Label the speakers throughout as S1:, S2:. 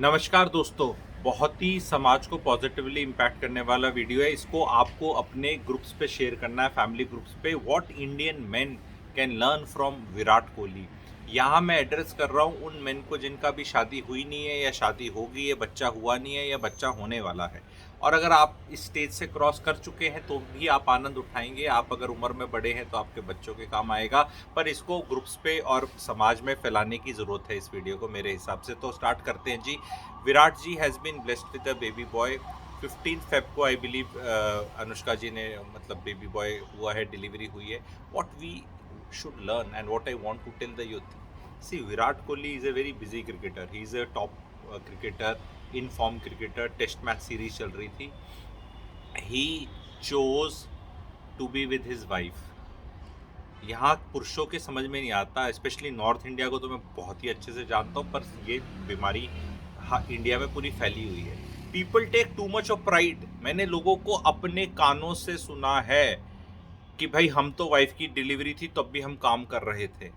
S1: नमस्कार दोस्तों। बहुत ही समाज को पॉजिटिवली इम्पैक्ट करने वाला वीडियो है। इसको आपको अपने ग्रुप्स पे शेयर करना है, फैमिली ग्रुप्स पे। What Indian main can learn from Virat Kohli. यहाँ मैं एड्रेस कर रहा हूँ उन मेन को जिनका भी शादी हुई नहीं है या शादी हो गई है, बच्चा हुआ नहीं है या बच्चा होने वाला है। और अगर आप इस स्टेज से क्रॉस कर चुके हैं तो भी आप आनंद उठाएंगे। आप अगर उम्र में बड़े हैं तो आपके बच्चों के काम आएगा। पर इसको ग्रुप्स पे और समाज में फैलाने की ज़रूरत है इस वीडियो को, मेरे हिसाब से। तो स्टार्ट करते हैं जी। Virat ji has been blessed with a baby boy. 15 Feb को आई बिलीव अनुष्का जी ने मतलब बेबी बॉय हुआ है, डिलीवरी हुई है। What we should learn and what I want to tell the youth, see Virat Kohli is a very busy cricketer. He is a top cricketer, in form cricketer. Test match series चल रही थी। He chose to be with his wife. यहाँ पुरुषों के समझ में नहीं आता, स्पेशली नॉर्थ इंडिया को तो मैं बहुत ही अच्छे से जानता हूँ, पर ये बीमारी हाँ इंडिया में पूरी फैली हुई है। People take too much of pride. मैंने लोगों को अपने कानों से सुना है कि भाई हम तो वाइफ की डिलीवरी थी तब भी हम काम कर रहे थे।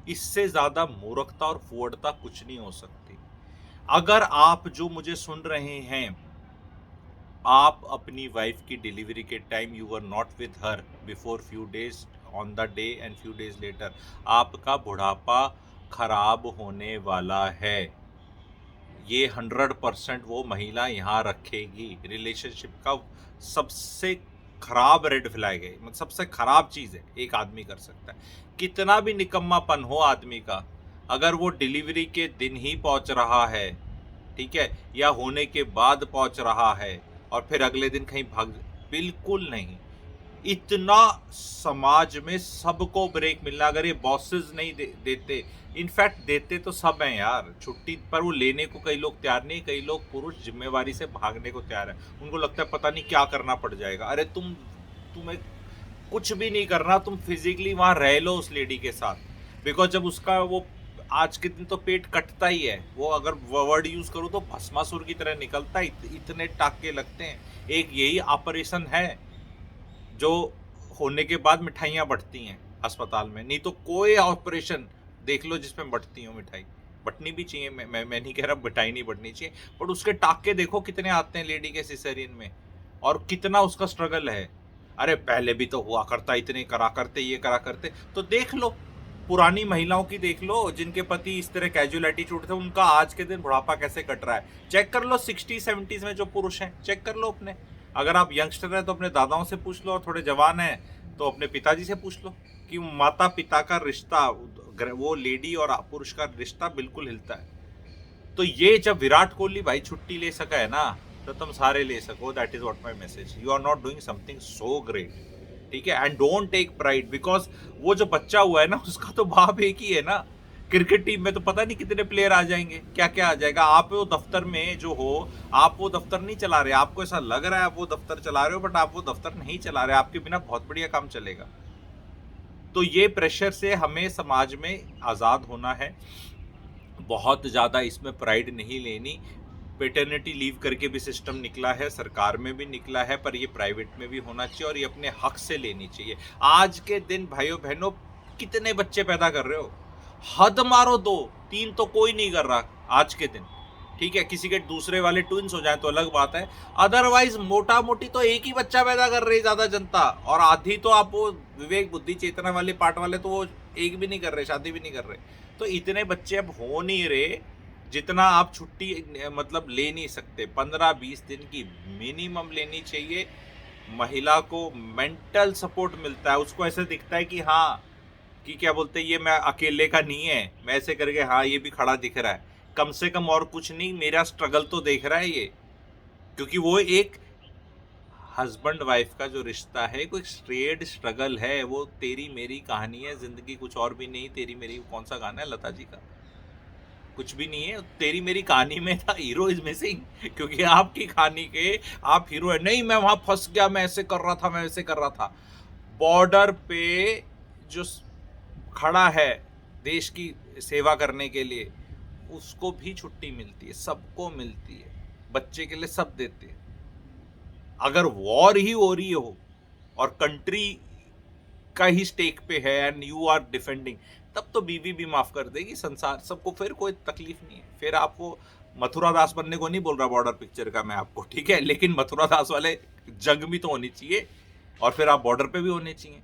S1: इससे ज़्यादा मूर्खता और फुहड़ता कुछ नहीं हो सकती। अगर आप जो मुझे सुन रहे हैं, आप अपनी वाइफ की डिलीवरी के time you were not with her before few days on the day and few days later, आपका बुढ़ापा खराब होने वाला है। ये 100% वो महिला यहाँ रखेगी। रिलेशनशिप का सबसे खराब रेड फ्लैग है, मतलब सबसे खराब चीज़ है एक आदमी कर सकता है। कितना भी निकम्मापन हो आदमी का, अगर वो डिलीवरी के दिन ही पहुंच रहा है, ठीक है, या होने के बाद पहुंच रहा है और फिर अगले दिन कहीं भाग, बिल्कुल नहीं। इतना समाज में सबको ब्रेक मिलना, अगर ये बॉसेस नहीं देते, इनफैक्ट देते तो सब हैं यार छुट्टी, पर वो लेने को कई लोग तैयार नहीं। कई लोग पुरुष जिम्मेवारी से भागने को तैयार है। उनको लगता है पता नहीं क्या करना पड़ जाएगा। अरे तुम्हें कुछ भी नहीं करना, तुम फिजिकली वहां रह लो उस लेडी के साथ। बिकॉज जब उसका वो आज के दिन तो पेट कटता ही है, वो अगर वर्ड यूज करूँ तो भस्मासुर की तरह निकलता है, इतने टाके लगते हैं। एक यही ऑपरेशन है जो होने के बाद मिठाइयाँ बढ़ती हैं अस्पताल में। नहीं तो कोई ऑपरेशन देख लो जिसमें बढ़ती हो मिठाई। बढ़नी भी चाहिए, मैं नहीं कह रहा मिठाई नहीं बढ़नी चाहिए, बट उसके टाके देखो कितने आते हैं लेडी के सिसेरियन में, और कितना उसका स्ट्रगल है। अरे पहले भी तो हुआ करता, इतने करा करते, ये करा करते। तो देख लो पुरानी महिलाओं की, देख लो जिनके पति इस तरह कैजुअल एटीट्यूड थे, उनका आज के दिन बुढ़ापा कैसे कट रहा है। चेक कर लो 60-70s में जो पुरुष हैं, चेक कर लो अपने। अगर आप यंगस्टर हैं तो अपने दादाओं से पूछ लो, और थोड़े जवान हैं तो अपने पिताजी से पूछ लो कि माता पिता का रिश्ता, वो लेडी और पुरुष का रिश्ता बिल्कुल हिलता है। तो ये जब विराट कोहली भाई छुट्टी ले सका है ना, तो तुम सारे ले सको। That is what my message. You are not doing something so great, ठीक है, and don't take pride. Because वो जो बच्चा हुआ है ना, उसका तो बाप एक ही है ना। क्रिकेट टीम में तो पता नहीं कितने प्लेयर आ जाएंगे, क्या क्या आ जाएगा। आप वो दफ्तर में जो हो, आप वो दफ्तर नहीं चला रहे। आपको ऐसा लग रहा है आप वो दफ्तर चला रहे हो, बट आप वो दफ्तर नहीं चला रहे। आपके बिना बहुत बढ़िया काम चलेगा। तो ये प्रेशर से हमें समाज में आज़ाद होना है। बहुत ज़्यादा इसमें प्राइड नहीं लेनी। पेटर्निटी लीव करके भी सिस्टम निकला है, सरकार में भी निकला है, पर ये प्राइवेट में भी होना चाहिए और ये अपने हक से लेनी चाहिए। आज के दिन भाइयों बहनों कितने बच्चे पैदा कर रहे हो, हद मारो 2-3 तो कोई नहीं कर रहा आज के दिन। ठीक है, किसी के दूसरे वाले ट्विंस हो जाए तो अलग बात है, अदरवाइज मोटा मोटी तो एक ही बच्चा पैदा कर रही ज्यादा जनता। और आधी तो आप वो विवेक बुद्धि चेतना वाले पार्ट वाले तो वो एक भी नहीं कर रहे, शादी भी नहीं कर रहे। तो इतने बच्चे अब हो नहीं रहे जितना आप छुट्टी मतलब ले नहीं सकते। 15-20 दिन की मिनिमम लेनी चाहिए। महिला को मेंटल सपोर्ट मिलता है, उसको ऐसे दिखता है कि हाँ, कि क्या बोलते हैं, ये मैं अकेले का नहीं है, मैं ऐसे करके हाँ ये भी खड़ा दिख रहा है, कम से कम और कुछ नहीं, मेरा स्ट्रगल तो देख रहा है ये। क्योंकि वो एक हस्बैंड वाइफ का जो रिश्ता है कोई स्ट्रेट स्ट्रगल है। वो तेरी मेरी कहानी है, जिंदगी कुछ और भी नहीं। तेरी मेरी कौन सा गाना है लता जी का, कुछ भी नहीं है। तेरी मेरी कहानी में था हीरो इज मिसिंग, क्योंकि आपकी कहानी के आप हीरो है नहीं। मैं वहां फंस गया, मैं ऐसे कर रहा था, मैं ऐसे कर रहा था। बॉर्डर पे जो खड़ा है देश की सेवा करने के लिए, उसको भी छुट्टी मिलती है, सबको मिलती है, बच्चे के लिए सब देते हैं। अगर वॉर ही हो रही हो और कंट्री का ही स्टेक पे है एंड यू आर डिफेंडिंग, तब तो बीवी भी माफ कर देगी, संसार सबको, फिर कोई तकलीफ नहीं है। फिर आप वो मथुरा दास बनने को नहीं बोल रहा बॉर्डर पिक्चर का मैं आपको, ठीक है, लेकिन मथुरा दास वाले जंग भी तो होनी चाहिए और फिर आप बॉर्डर पे भी होने चाहिए,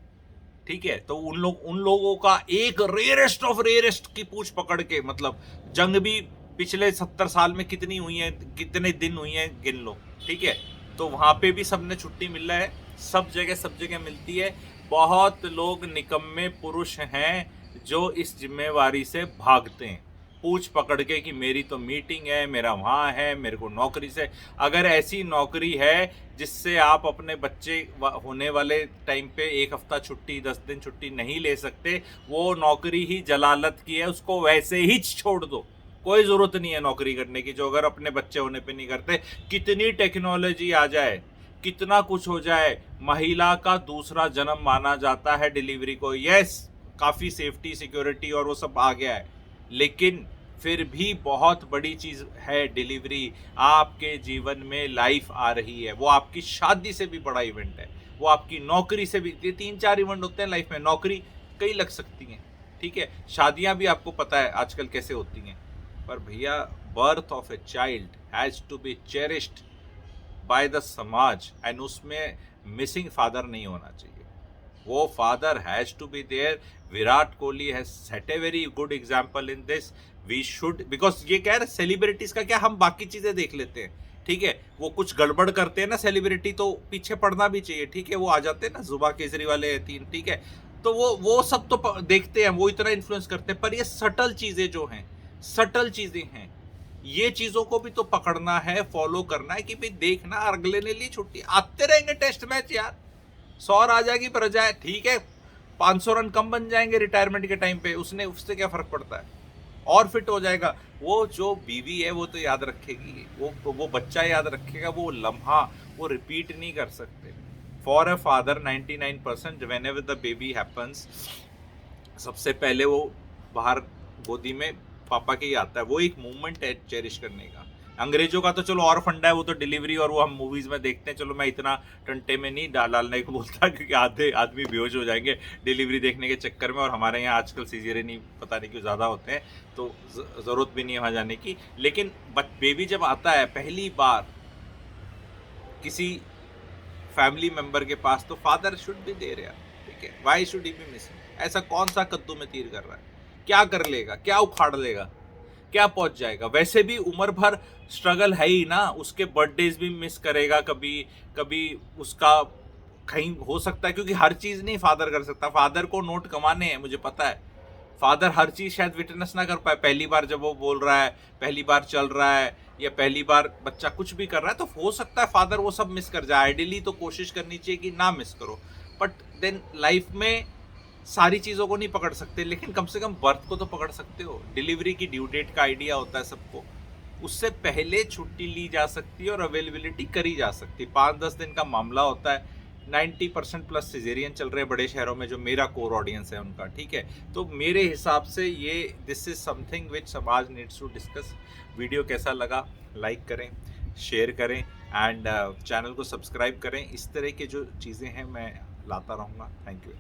S1: ठीक है। तो उन लोगों का एक रेयरेस्ट ऑफ रेयरेस्ट की पूछ पकड़ के, मतलब जंग भी पिछले 70 साल में कितनी हुई है, कितने दिन हुई है, गिन लो, ठीक है। तो वहां पे भी सबने छुट्टी मिल रहा है, सब जगह मिलती है। बहुत लोग निकम्मे पुरुष हैं जो इस जिम्मेवारी से भागते हैं, पूछ पकड़ के कि मेरी तो मीटिंग है, मेरा वहाँ है, मेरे को नौकरी से। अगर ऐसी नौकरी है जिससे आप अपने बच्चे होने वाले टाइम पे 1 हफ्ता छुट्टी, 10 दिन छुट्टी नहीं ले सकते, वो नौकरी ही जलालत की है, उसको वैसे ही छोड़ दो। कोई ज़रूरत नहीं है नौकरी करने की जो अगर अपने बच्चे होने पे नहीं करते। कितनी टेक्नोलॉजी आ जाए, कितना कुछ हो जाए, महिला का दूसरा जन्म माना जाता है डिलीवरी को। यस, काफ़ी सेफ्टी, सिक्योरिटी और वो सब आ गया है, लेकिन फिर भी बहुत बड़ी चीज़ है डिलीवरी। आपके जीवन में लाइफ आ रही है, वो आपकी शादी से भी बड़ा इवेंट है, वो आपकी नौकरी से भी। ये 3-4 इवेंट होते हैं लाइफ में, नौकरी कई लग सकती हैं, ठीक है। शादियां भी आपको पता है आजकल कैसे होती हैं, पर भैया birth of a child has to be cherished by the समाज, एंड उसमें मिसिंग फादर नहीं होना चाहिए। वो father has to be there. Virat Kohli has set a very good example in this. We should, because ये कह रहे सेलिब्रिटीज का क्या, हम बाकी चीजें देख लेते हैं, ठीक है। वो कुछ गड़बड़ करते हैं ना सेलिब्रिटी, तो पीछे पड़ना भी चाहिए, ठीक है। वो आ जाते हैं ना जुबा केसरी वाले 3, ठीक है। तो वो सब तो देखते हैं, वो इतना इन्फ्लुएंस करते हैं, पर ये सटल चीजें जो हैं, सटल चीजें हैं, ये चीजों को भी तो पकड़ना है, फॉलो करना है कि भाई देखना अगले ने ली छुट्टी, आते रहेंगे टेस्ट मैच यार, 100 आ जाएगी प्रजा, ठीक है। 500 रन कम बन जाएंगे रिटायरमेंट के टाइम पे, उससे क्या फर्क पड़ता है, और फिट हो जाएगा। वो जो बीवी है वो तो याद रखेगी, वो बच्चा याद रखेगा, वो लम्हा वो रिपीट नहीं कर सकते। For a father 99% when ever the baby happens, सबसे पहले वो बाहर गोदी में पापा के ही आता है। वो एक मूवमेंट है चेरिश करने का। अंग्रेजों का तो चलो और फंडा है, वो तो डिलीवरी और वो हम मूवीज में देखते हैं। चलो मैं इतना टंटे में नहीं डालने को बोलता, क्योंकि आधे आदमी बेहोश हो जाएंगे डिलीवरी देखने के चक्कर में, और हमारे यहाँ आजकल सीजरियन ही पता नहीं क्यों ज़्यादा होते हैं, तो ज़रूरत भी नहीं है वहाँ जाने की। लेकिन बेबी जब आता है पहली बार किसी फैमिली मेंबर के पास, तो फादर शुड बी देयर यार, ठीक है। Why should he B missing? ऐसा कौन सा कद्दू में तीर कर रहा है? क्या कर लेगा, क्या उखाड़ लेगा, क्या पहुंच जाएगा? वैसे भी उम्र भर स्ट्रगल है ही ना, उसके बर्थडेज भी मिस करेगा, कभी कभी उसका कहीं हो सकता है, क्योंकि हर चीज नहीं फादर कर सकता। फादर को नोट कमाने हैं, मुझे पता है। फादर हर चीज शायद विटनेस ना कर पाए। पहली बार जब वो बोल रहा है, पहली बार चल रहा है, या पहली बार बच्चा कुछ भी कर रहा है, तो हो सकता है फादर वो सब मिस कर जाए। आइडियली तो कोशिश करनी चाहिए कि ना मिस करो, बट देन लाइफ में सारी चीज़ों को नहीं पकड़ सकते, लेकिन कम से कम बर्थ को तो पकड़ सकते हो। डिलीवरी की ड्यू डेट का आइडिया होता है सबको, उससे पहले छुट्टी ली जा सकती है और अवेलेबिलिटी करी जा सकती है। 5-10 दिन का मामला होता है। 90% प्लस सिजेरियन चल रहे हैं बड़े शहरों में, जो मेरा कोर ऑडियंस है उनका, ठीक है। तो मेरे हिसाब से ये दिस इज समथिंग विच समाज नीड्स टू डिस्कस। वीडियो कैसा लगा, लाइक करें, शेयर करें, एंड चैनल को सब्सक्राइब करें। इस तरह की जो चीज़ें हैं मैं लाता रहूँगा। Thank you.